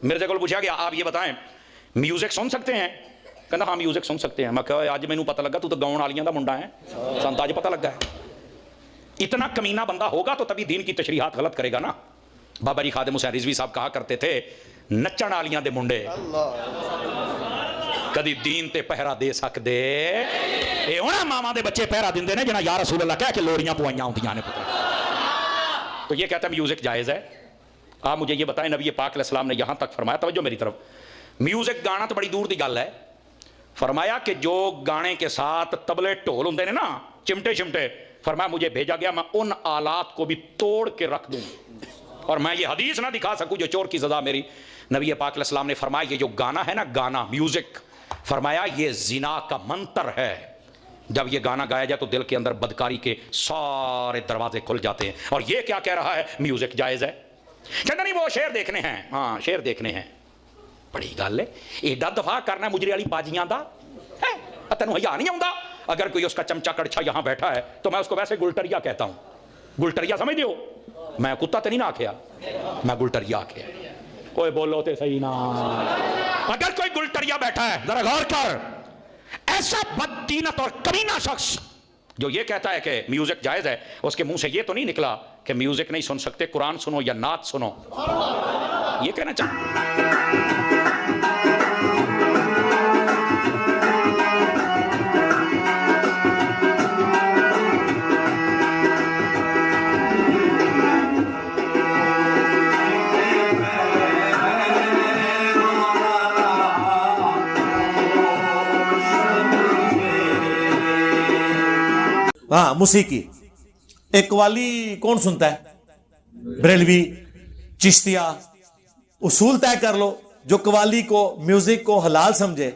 میرے کو پوچھا گیا آپ یہ بتائیں میوزک سن سکتے ہیں؟ کہنا ہاں میوزک سن سکتے ہیں. میں کہا اج مینوں پتہ لگا تو گاؤن والیاں دا منڈا ہے, سن تو اج پتہ لگا ہے. اتنا کمینہ بندہ ہوگا تو تبھی دین کی تشریحات غلط کرے گا نا. بابا جی خادم حسین رضوی صاحب کہا کرتے تھے نچن والیاں دے منڈے کدی دین تے پہرا دے سکدے اے ہونا ماما دے بچے پہرا دیندے نے جنہاں یا رسول اللہ کہہ کے لوڑیاں پوائیاں ہوندیاں نے. تو یہ کہتا ہے میوزک جائز ہے. آپ مجھے یہ بتائیں نبی پاک علیہ السلام نے یہاں تک فرمایا, توجہ میری طرف, میوزک گانا تو بڑی دور دی گل ہے, فرمایا کہ جو گانے کے ساتھ طبلے ڈھول ہوندے نے نا, چمٹے شمٹے, فرمایا مجھے بھیجا گیا میں ان آلات کو بھی توڑ کے رکھ دوں اور میں یہ حدیث نہ دکھا سکوں جو چور کی سزا میری. نبی پاک علیہ السلام نے فرمایا یہ جو گانا ہے نا, گانا میوزک, فرمایا یہ زنا کا منتر ہے. جب یہ گانا گایا جائے تو دل کے اندر بدکاری کے سارے دروازے کھل جاتے ہیں. اور یہ کیا کہہ رہا ہے میوزک جائز ہے؟ کہنا نہیں وہ شعر دیکھنے ہیں. ہاں شعر دیکھنے ہیں, بڑی گل ہے. ایڈا دفاع کرنا مجرے والی باجیاں دا ہے, تینوں حیا نہیں آوندا؟ اگر کوئی اس کا چمچا کڑچھا یہاں بیٹھا ہے تو میں اس کو ویسے گلٹریا کہتا ہوں. گلٹریا سمجھ دیو, میں کتا تے نہیں نہ آکھیا, میں گلٹریا آکھیا. کوئی بولو تے صحیح نا. اگر کوئی گلٹریا بیٹھا ہے ذرا غور کر, ایسا بددینت اور کمینہ شخص جو یہ کہتا ہے کہ میوزک جائز ہے, اس کے منہ سے یہ تو نہیں نکلا کہ میوزک نہیں سن سکتے, قرآن سنو یا نعت سنو, یہ کہنا چاہتا. ہاں موسیقی, ایک قوالی کون سنتا ہے؟ بریلوی, چشتیہ. اصول طے کر لو, جو قوالی کو میوزک کو حلال سمجھے,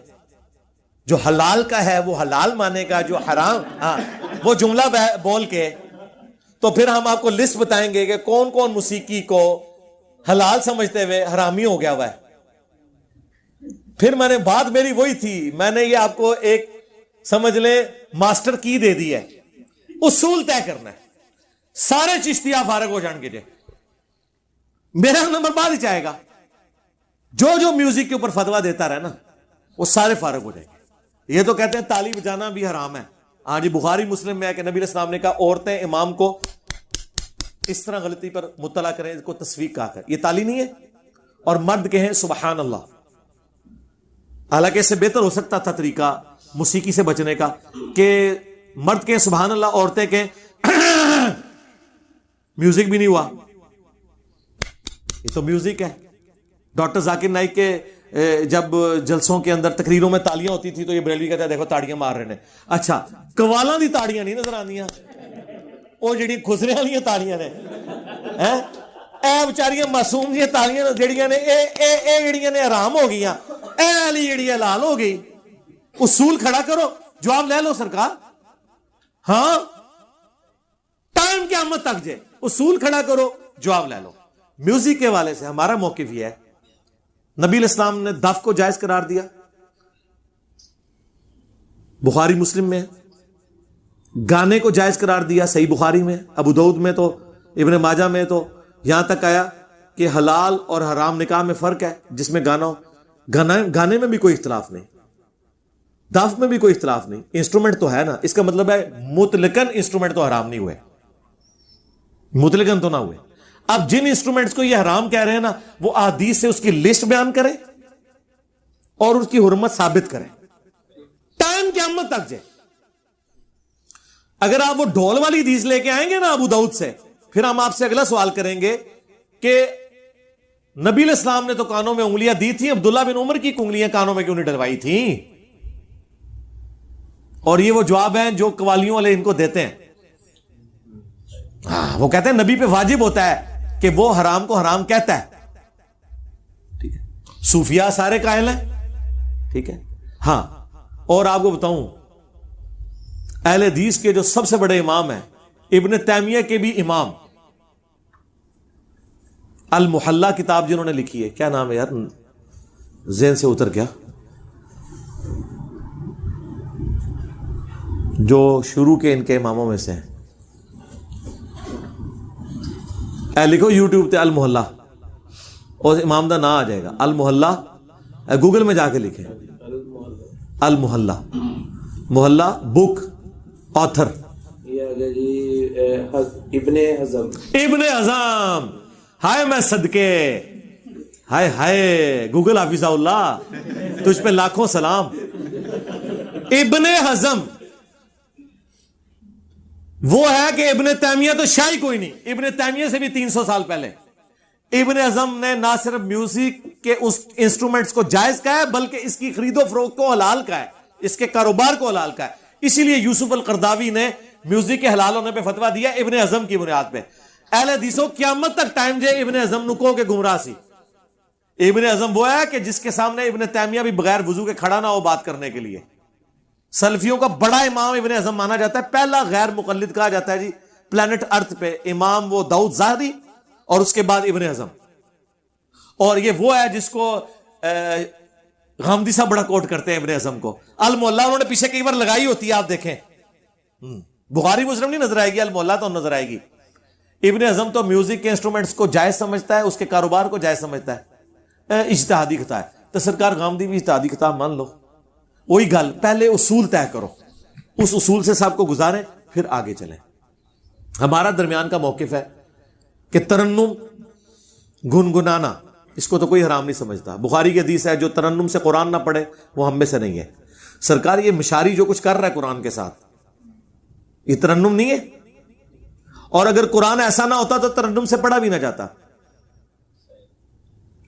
جو حلال کا ہے وہ حلال مانے گا, جو حرام ہاں وہ جملہ بول کے. تو پھر ہم آپ کو لسٹ بتائیں گے کہ کون کون موسیقی کو حلال سمجھتے ہوئے حرامی ہو گیا ہوا ہے. پھر میں نے بات میری وہی تھی, میں نے یہ آپ کو ایک سمجھ لیں ماسٹر کی دے دی ہے. اصول طے کرنا ہے, سارے چشتیہ فارغ ہو جان گے جے, میرا نمبر بعد ہی چاہے گا. جو میوزک کے اوپر فتوا دیتا رہے نا وہ سارے فارغ ہو جائیں گے. یہ تو کہتے ہیں تالی بجانا بھی حرام ہے. ہاں جی, بخاری مسلم میں ہے کہ نبی علیہ السلام نے کہا عورتیں امام کو اس طرح غلطی پر مطلع کریں, اس کو تصفیق کہا کر, یہ تالی نہیں ہے. اور مرد کہیں سبحان اللہ. حالانکہ اس سے بہتر ہو سکتا تھا طریقہ موسیقی سے بچنے کا کہ مرد کہیں سبحان اللہ, عورتیں کہیں میوزک بھی نہیں ہوا, یہ تو میوزک ہے. ڈاکٹر ذاکر نائک کے جب جلسوں کے اندر تقریروں میں تالیاں ہوتی تھی تو یہ بریلوی کہتا ہے دیکھو تاڑیاں مار رہے ہیں. اچھا قوالاں دی تاڑیاں نہیں نظر آندیاں, وہ جڑی خسرے والی تاڑیاں نے, اے بیچاریاں معصوم دی تاڑیاں جڑیاں نے اے جڑیاں نے حرام ہو گئیاں, اے والی جڑی حلال ہو گئی. اصول کھڑا کرو, جواب لے لو سرکار. ہاں ٹائم قیامت تک جے, اصول کھڑا کرو, جواب لے لو. میوزک کے والے سے ہمارا موقف یہ ہے, نبی علیہ السلام نے دف کو جائز قرار دیا, بخاری مسلم میں. گانے کو جائز قرار دیا, صحیح بخاری میں, ابو داؤد میں, تو ابن ماجہ میں, تو یہاں تک آیا کہ حلال اور حرام نکاح میں فرق ہے جس میں گانا ہو. گانے میں بھی کوئی اختلاف نہیں, دف میں بھی کوئی اختلاف نہیں. انسٹرومنٹ تو ہے نا, اس کا مطلب ہے مطلقاً انسٹرومنٹ تو حرام نہیں ہوئے, مطلقاً تو نہ ہوئے. اب جن انسٹرومنٹس کو یہ حرام کہہ رہے ہیں نا, وہ احادیث سے اس کی لسٹ بیان کریں اور اس کی حرمت ثابت کریں, ٹائم قیامت تک جائے. اگر آپ وہ ڈھول والی حدیث لے کے آئیں گے نا ابو داؤد سے, پھر ہم آپ سے اگلا سوال کریں گے کہ نبی علیہ السلام نے تو کانوں میں انگلیاں دی تھیں, عبداللہ بن عمر کی انگلیاں کانوں میں کیوں نہیں ڈلوائی تھیں؟ اور یہ وہ جواب ہیں جو قوالیوں والے ان کو دیتے ہیں. وہ کہتے ہیں نبی پہ واجب ہوتا ہے کہ وہ حرام کو حرام کہتا ہے. ٹھیک ہے, صوفیاء سارے قائل ہیں. ٹھیک ہے, ہاں. اور آپ کو بتاؤں, اہل حدیث کے جو سب سے بڑے امام ہیں, ابن تیمیہ کے بھی امام, المحلہ کتاب جنہوں نے لکھی ہے, کیا نام ہے یار, ذہن سے اتر گیا, جو شروع کے ان کے اماموں میں سے ہیں, لکھو یوٹیوب تے المحلہ, اور امام دا نام آ جائے گا المحلہ. گوگل میں جا کے لکھیں المحلہ. محلہ بک آتھر ابن حزم. ابن حزم. ہائے میں صدقے, ہائے ہائے گوگل حافظ اللہ تجھ پہ لاکھوں سلام. ابن حزم وہ ہے کہ ابن تیمیہ تو شاہی کوئی نہیں, ابن تیمیہ سے بھی 300 سال پہلے. ابن حزم نے نہ صرف میوزک کے اس انسٹرومنٹس کو جائز کہا ہے بلکہ اس کی خرید و فروخت کو حلال کہا ہے, اس کے کاروبار کو حلال کہا ہے. اسی لیے یوسف القرداوی نے میوزک کے حلال ہونے پہ فتویٰ دیا ابن حزم کی بنیاد پہ. اہل حدیثوں قیامت تک ٹائم جے ابن حزم نکو کے گمراہ سی. ابن حزم وہ ہے کہ جس کے سامنے ابن تیمیہ بھی بغیر وضو کے کھڑا نہ ہو بات کرنے کے لیے. سلفیوں کا بڑا امام ابن حزم مانا جاتا ہے, پہلا غیر مقلد کہا جاتا ہے جی پلانٹ ارتھ پہ. امام وہ داؤد ظاہری اور اس کے بعد ابن حزم. اور یہ وہ ہے جس کو غامدی صاحب بڑا کوٹ کرتے ہیں ابن حزم کو. المحلہ انہوں نے پیچھے کئی بار لگائی ہوتی ہے, آپ دیکھیں بخاری مسلم نہیں نظر آئے گی, المحلہ تو نظر آئے گی. ابن حزم تو میوزک کے انسٹرومنٹس کو جائز سمجھتا ہے, اس کے کاروبار کو جائز سمجھتا ہے, اجتہادی خطا ہے. تو سرکار غامدی بھی اجتہادی خطا مان لو. وہی گل, پہلے اصول طے کرو, اس اصول سے سب کو گزاریں پھر آگے چلیں. ہمارا درمیان کا موقف ہے کہ ترنم گنگنانا اس کو تو کوئی حرام نہیں سمجھتا. بخاری کی حدیث ہے جو ترنم سے قرآن نہ پڑھے وہ ہم میں سے نہیں ہے. سرکار یہ مشاری جو کچھ کر رہا ہے قرآن کے ساتھ یہ ترنم نہیں ہے, اور اگر قرآن ایسا نہ ہوتا تو ترنم سے پڑھا بھی نہ جاتا.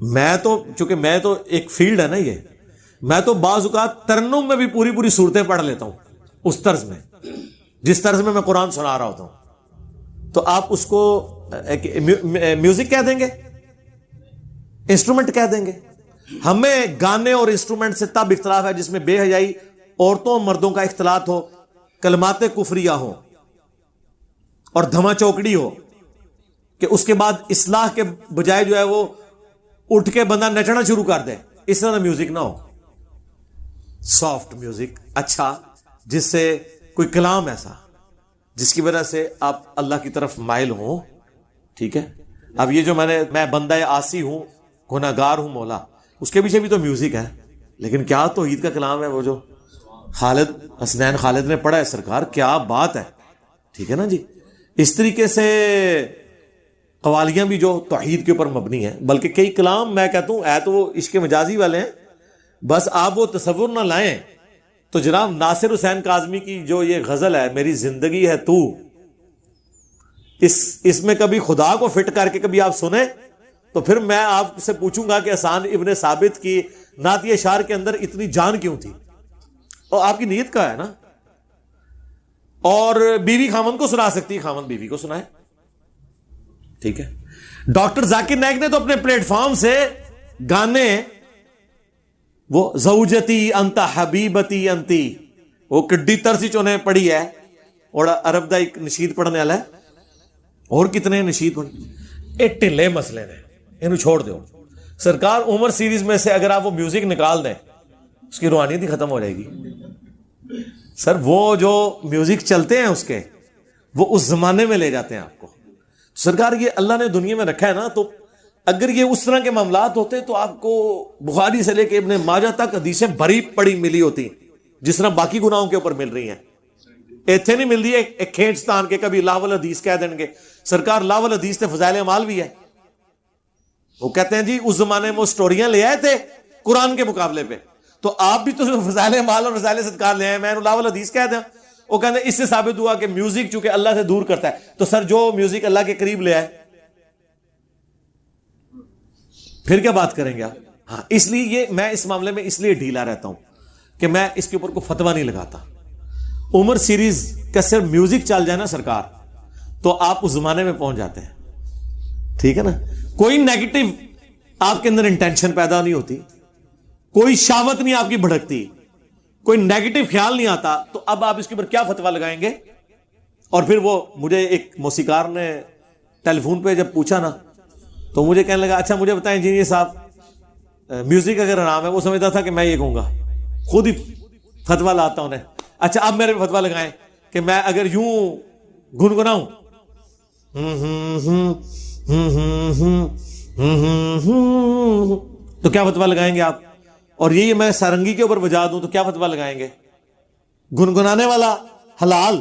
میں تو چونکہ میں تو ایک فیلڈ ہے نا یہ, میں تو بعض اوقات ترنم میں بھی پوری پوری صورتیں پڑھ لیتا ہوں اس طرز میں جس طرز میں قرآن سنا رہا ہوتا ہوں. تو آپ اس کو میوزک کہہ دیں گے, انسٹرومنٹ کہہ دیں گے. ہمیں گانے اور انسٹرومنٹ سے تب اختلاف ہے جس میں بے حیائی, عورتوں مردوں کا اختلاط ہو, کلمات کفریہ ہو اور دھما چوکڑی ہو, کہ اس کے بعد اصلاح کے بجائے جو ہے وہ اٹھ کے بندہ نچنا شروع کر دے. اس طرح میوزک نہ ہو. سافٹ میوزک اچھا, جس سے کوئی کلام ایسا جس کی وجہ سے آپ اللہ کی طرف مائل ہوں. ٹھیک ہے, اب یہ جو میں بندہ آسی ہوں, گناہگار ہوں مولا, اس کے پیچھے بھی تو میوزک ہے. لیکن کیا توحید کا کلام ہے وہ جو خالد حسنین خالد نے پڑھا ہے سرکار, کیا بات ہے. ٹھیک ہے نا جی. اس طریقے سے قوالیاں بھی جو توحید کے اوپر مبنی ہیں, بلکہ کئی کلام میں کہتا ہوں ہے تو وہ عشق مجازی والے ہیں, بس آپ وہ تصور نہ لائیں. تو جناب ناصر حسین کاظمی کی جو یہ غزل ہے میری زندگی ہے تو, اس میں کبھی خدا کو فٹ کر کے کبھی آپ سنیں تو پھر میں آپ سے پوچھوں گا کہ حسان ابن ثابت کی نعت اشعار کے اندر اتنی جان کیوں تھی, اور آپ کی نیت کا ہے نا. اور بیوی خامن کو سنا سکتی, خامن بیوی کو سنائے. ٹھیک ہے. ڈاکٹر ذاکر نائک نے تو اپنے پلیٹ فارم سے گانے, وہ زوجتی انت حبیبتی انتی, وہ کڈی ترسی چونے پڑھی ہے, اور عرب دا ایک نشید پڑھنے والا ہے, اور کتنے نشید پڑھ. یہ ٹلے مسئلے نے, انہوں چھوڑ دو. سرکار عمر سیریز میں سے اگر آپ وہ میوزک نکال دیں اس کی روحانیت ہی ختم ہو جائے گی. سر وہ جو میوزک چلتے ہیں اس کے, وہ اس زمانے میں لے جاتے ہیں آپ کو. سرکار یہ اللہ نے دنیا میں رکھا ہے نا, تو اگر یہ اس طرح کے معاملات ہوتے تو آپ کو بخاری سے لے کے ابن ماجہ تک حدیثیں بھری پڑی ملی ہوتی جس طرح باقی گناہوں کے اوپر مل رہی ہیں. ایتھے نہیں مل رہی ہے ایک کھینچتان کے کبھی لاول حدیث کہہ دیں گے. سرکار لاول حدیث تے فضائل اعمال بھی ہے. وہ کہتے ہیں جی اس زمانے میں وہ سٹوریاں لے آئے تھے قرآن کے مقابلے پہ, تو آپ بھی تو فضائل اعمال اور فضائل صدقات لے آئے, میں لاول حدیث کہہ دیں. وہ کہتے ہیں اس سے ثابت ہوا کہ میوزک چونکہ اللہ سے دور کرتا ہے, تو سر جو میوزک اللہ کے قریب لے آئے پھر کیا بات کریں گے آپ. ہاں, اس لیے یہ میں اس معاملے میں اس لیے ڈھیلا رہتا ہوں کہ میں اس کے اوپر کوئی فتویٰ نہیں لگاتا. عمر سیریز کا صرف میوزک چل جائے نا سرکار, تو آپ اس زمانے میں پہنچ جاتے ہیں. ٹھیک ہے نا. کوئی نیگیٹو آپ کے اندر انٹینشن پیدا نہیں ہوتی, کوئی شہوت نہیں آپ کی بھڑکتی, کوئی نیگیٹو خیال نہیں آتا, تو اب آپ اس کے اوپر کیا فتویٰ لگائیں گے. اور پھر وہ مجھے ایک موسیقار نے ٹیلی فون پہ جب پوچھا نا, تو مجھے کہنے لگا اچھا مجھے بتائیں انجینئر صاحب میوزک اگر حرام ہے, وہ سمجھتا تھا کہ میں یہ کہوں گا, خود ہی فتویٰ لاتا ہوں. اچھا اب میرے فتویٰ لگائیں کہ میں اگر یوں گنگناؤں تو کیا فتوا لگائیں گے آپ؟ اور یہی میں سارنگی کے اوپر بجا دوں تو کیا فتوا لگائیں گے؟ گنگنانے والا حلال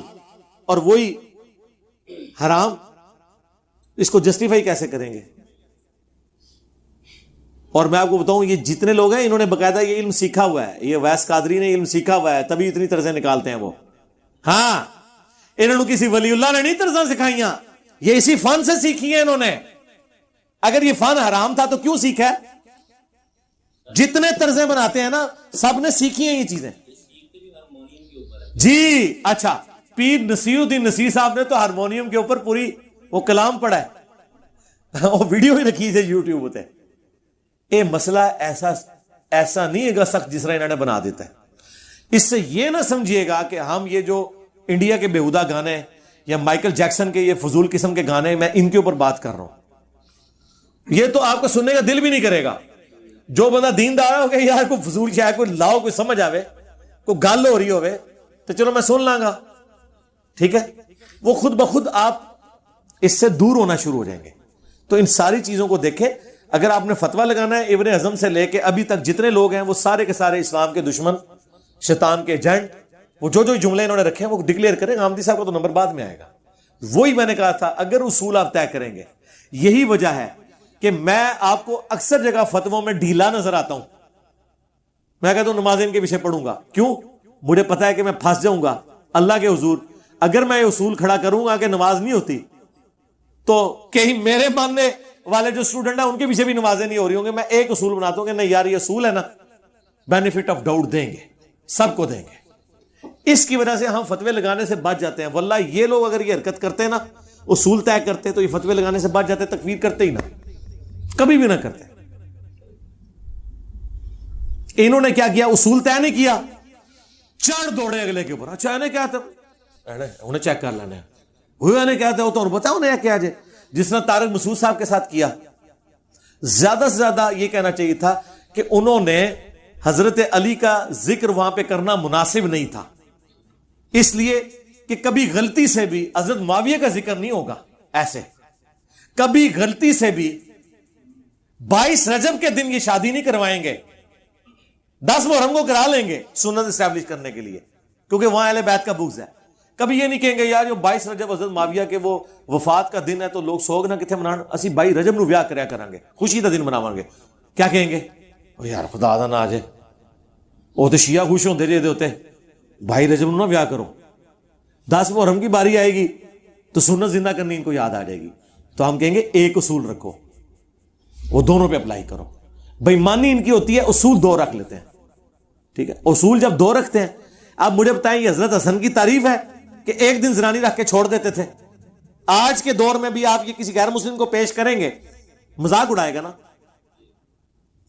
اور وہی حرام، اس کو جسٹیفائی کیسے کریں گے؟ اور میں آپ کو بتاؤں یہ جتنے لوگ ہیں انہوں نے باقاعدہ یہ علم سیکھا ہوا ہے، یہ ویس قادری نے علم سیکھا ہوا ہے، تبھی اتنی طرزیں نکالتے ہیں وہ. ہاں انہوں نے کسی ولی اللہ نے نہیں طرزیں سکھائیاں، یہ اسی فن سے سیکھی ہیں انہوں نے. اگر یہ فن حرام تھا تو کیوں سیکھا ہے؟ جتنے طرزیں بناتے ہیں نا سب نے سیکھی ہیں یہ چیزیں. جی اچھا، پیر نصیر الدین نصیر صاحب نے تو ہارمونیم کے اوپر پوری وہ کلام پڑھا ہے، وہ ویڈیو ہی رکھی ہے یوٹیوب پہ. یہ مسئلہ ایسا نہیں ہے گا سخت جس طرح انہوں نے بنا دیتا ہے. اس سے یہ نہ سمجھیے گا کہ ہم یہ جو انڈیا کے بیہودہ گانے یا مائیکل جیکسن کے یہ فضول قسم کے گانے میں ان کے اوپر بات کر رہا ہوں، یہ تو آپ کو سننے کا دل بھی نہیں کرے گا. جو بندہ دیندار ہو کہ یار کوئی فضول شاید کوئی لاؤ، کوئی سمجھ آوے، کوئی گل ہو رہی ہوئے تو چلو میں سن لاں گا، ٹھیک ہے، وہ خود بخود آپ اس سے دور ہونا شروع ہو جائیں گے. تو ان ساری چیزوں کو دیکھیں. اگر آپ نے فتویٰ لگانا ہے ابن حزم سے لے کے ابھی تک جتنے لوگ ہیں وہ سارے کے سارے اسلام کے دشمن، شیطان کے ایجنٹ، وہ جو جملے انہوں نے رکھے ہیں وہ ڈکلیئر کریں. غامدی صاحب کا تو نمبر بعد میں آئے گا. وہی میں نے کہا تھا اگر اصول آپ طے کریں گے. یہی وجہ ہے کہ میں آپ کو اکثر جگہ فتووں میں ڈھیلا نظر آتا ہوں. میں کہتا ہوں نماز ان کے پیچھے پڑھوں گا، کیوں؟ مجھے پتا ہے کہ میں پھنس جاؤں گا اللہ کے حضور. اگر میں یہ اصول کھڑا کروں گا کہ نماز نہیں ہوتی تو کہیں میرے ماننے والے جو اسٹوڈنٹ ہیں ان کے پیچھے بھی نمازیں نہیں ہو رہی ہوں گے. میں ایک اصول بناتا ہوں کہ نہیں یار یہ اصول ہے نا، بینیفٹ آف ڈاؤٹ دیں گے، سب کو دیں گے. اس کی وجہ سے ہم فتوے لگانے سے بچ جاتے ہیں. واللہ یہ لوگ اگر یہ حرکت کرتے ہیں نا، اصول طے کرتے تو یہ فتوے لگانے سے بچ جاتے، تکفیر کرتے ہی نہ، کبھی بھی نہ کرتے. انہوں نے کیا کیا؟ اصول طے نہیں کیا، چڑھ دوڑے اگلے کے اوپر. اچھا انہیں کیا تھا، انہیں چیک کر لینا ہوئے، انہیں کیا تھا وہ تو بتاؤ انہیں کیا جائے. جس نے طارق مسعود صاحب کے ساتھ کیا، زیادہ سے زیادہ یہ کہنا چاہیے تھا کہ انہوں نے حضرت علی کا ذکر وہاں پہ کرنا مناسب نہیں تھا، اس لیے کہ کبھی غلطی سے بھی حضرت معاویہ کا ذکر نہیں ہوگا. ایسے کبھی غلطی سے بھی 22 رجب کے دن یہ شادی نہیں کروائیں گے، 10 محرم کو کرا لیں گے سنت اسٹیبلش کرنے کے لیے، کیونکہ وہاں اہل بیت کا بغض ہے. کبھی یہ نہیں کہیں گے یار جو 22 رجب حضرت معاویہ کے وہ وفات کا دن ہے تو لوگ سوگ نہ کتنے منان، اسی 22 رجب نو ویاہ کریا کریں گے، خوشی کا دن مناواں گے. کیا کہیں گے؟ یار خدا دا نہ آ جائے، وہ تو شیعہ خوش ہوتے جے ہوتے 22 رجب نو نہ ویاہ کرو، 10 محرم کی باری آئے گی تو سنت زندہ کرنی ان کو یاد آ جائے گی. تو ہم کہیں گے ایک اصول رکھو، وہ دونوں پہ اپلائی کرو. بےایمانی ان کی ہوتی ہے، اصول 2 رکھ لیتے ہیں، ٹھیک ہے. اصول جب 2 رکھتے ہیں، آپ مجھے بتائیں یہ حضرت حسن کی تعریف ہے کہ ایک دن زنانی رکھ کے چھوڑ دیتے تھے؟ آج کے دور میں بھی آپ یہ کسی غیر مسلم کو پیش کریں گے مذاق اڑائے گا نا.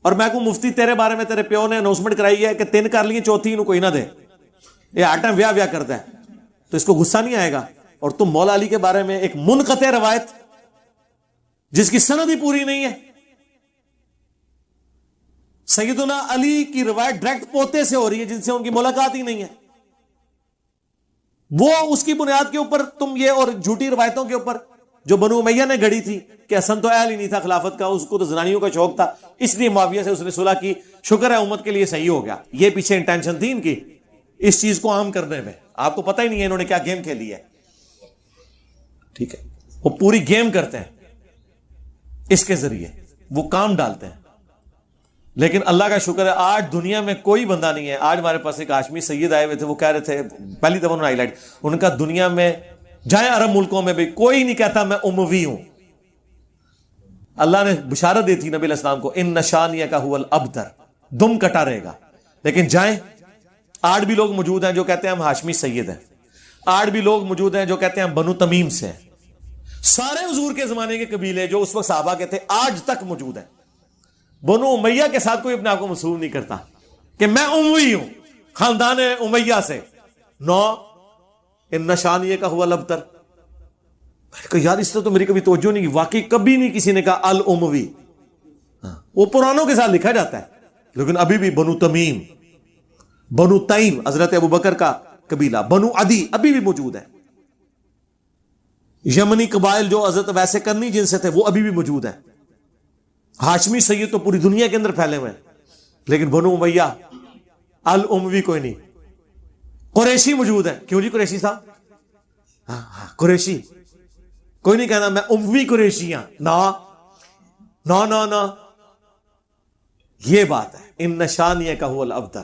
اور میں کو مفتی تیرے بارے میں تیرے پیو نے اناؤنسمنٹ کرائی ہے کہ 3 کر لیے 4تھی انہوں کوئی نہ دے، یہ ہر ٹائم ویاہ کرتا ہے، تو اس کو غصہ نہیں آئے گا. اور تم مولا علی کے بارے میں ایک منقطع روایت جس کی سند ہی پوری نہیں ہے، سیدنا علی کی روایت ڈائریکٹ پوتے سے ہو رہی ہے جن سے ان کی ملاقات ہی نہیں ہے، وہ اس کی بنیاد کے اوپر تم یہ اور جھوٹی روایتوں کے اوپر جو بنو امیہ نے گھڑی تھی کہ حسن تو اہل ہی نہیں تھا خلافت کا، اس کو تو زنانیوں کا شوق تھا، اس لیے معاویہ سے اس نے صلح کی، شکر ہے امت کے لیے صحیح ہو گیا. یہ پیچھے انٹینشن تھی ان کی اس چیز کو عام کرنے میں. آپ کو پتہ ہی نہیں ہے انہوں نے کیا گیم کھیلی ہے، ٹھیک ہے. وہ پوری گیم کرتے ہیں، اس کے ذریعے وہ کام ڈالتے ہیں. لیکن اللہ کا شکر ہے آج دنیا میں کوئی بندہ نہیں ہے. آج ہمارے پاس ایک ہاشمی سید آئے ہوئے تھے، وہ کہہ رہے تھے، پہلی دفعہ انہوں نے ہائی لائٹ، ان کا دنیا میں جائیں عرب ملکوں میں بھی کوئی نہیں کہتا میں اموی ہوں. اللہ نے بشارت دی تھی نبی علیہ السلام کو، ان نشانیہ کا هو الابتر، دم کٹا رہے گا. لیکن جائیں، آج بھی لوگ موجود ہیں جو کہتے ہیں ہم ہاشمی سید ہیں، آج بھی لوگ موجود ہیں جو کہتے ہیں ہم بنو تمیم سے ہیں. سارے حضور کے زمانے کے قبیلے جو اس وقت صحابہ کے تھے آج تک موجود ہیں. بنو امیہ کے ساتھ کوئی اپنے آپ کو مسئول نہیں کرتا کہ میں اموی ہوں، خاندان امیہ سے. نو، ان نشانیہ کا ہوا الابتر. یار اس طرح تو میری کبھی توجہ نہیں کی، واقعی کبھی نہیں کسی نے کہا الاموی. وہ پرانوں کے ساتھ لکھا جاتا ہے، لیکن ابھی بھی بنو تمیم، بنو تیم حضرت ابو بکر کا قبیلہ، بنو عدی ابھی بھی موجود ہے. یمنی قبائل جو حضرت ویسے کرنی جن سے تھے وہ ابھی بھی موجود ہیں. ہاشمی سید تو پوری دنیا کے اندر پھیلے ہوئے ہیں, لیکن بنو امیہ الاموی کوئی نہیں. قریشی موجود ہے, کیوں جی قریشی صاحب, ہاں قریشی, کوئی نہیں کہنا میں اموی قریشی ہوں, نا یہ بات ہے. ان نشانیہ کا هو الابتر,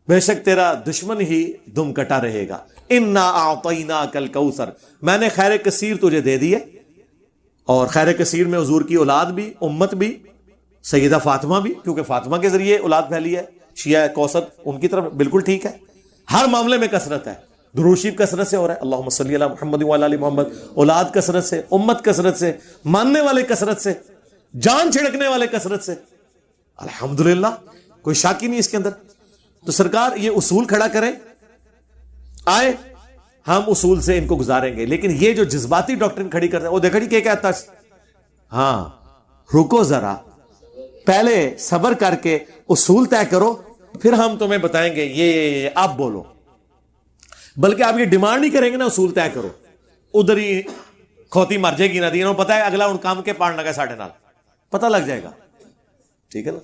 بے شک تیرا دشمن ہی دم کٹا رہے گا. انا اعطیناک الکوثر, میں نے خیر کثیر تجھے دے دی ہے. اور خیر کثیر میں حضور کی اولاد بھی, امت بھی, سیدہ فاطمہ بھی, کیونکہ فاطمہ کے ذریعے اولاد پھیلی ہے. شیعہ کوثر ان کی طرف بالکل ٹھیک ہے, ہر معاملے میں کثرت ہے. درود شریف کثرت سے ہو رہا ہے, اللہم صلی علی محمد وعلی آل محمد. اولاد کثرت سے, امت کثرت سے, ماننے والے کثرت سے, جان چھڑکنے والے کثرت سے, الحمدللہ, کوئی شک ہی نہیں اس کے اندر. تو سرکار یہ اصول کھڑا کریں, آئے ہم اصول سے ان کو گزاریں گے. لیکن یہ جو جذباتی ڈاکٹرن کھڑی کرتے ہیں, وہ دیکھا جی کیا کہتا ہے, ہاں رکو ذرا, پہلے صبر کر کے اصول طے کرو, پھر ہم تمہیں بتائیں گے یہ آپ بولو. بلکہ آپ یہ ڈیمانڈ نہیں کریں گے نا اصول طے کرو, ادھر ہی کھوتی مر جائے گی نا, پتا ہے اگلا ان کام کے پاڑ لگا ساڑھے نال, پتہ لگ جائے گا. ٹھیک ہے نا.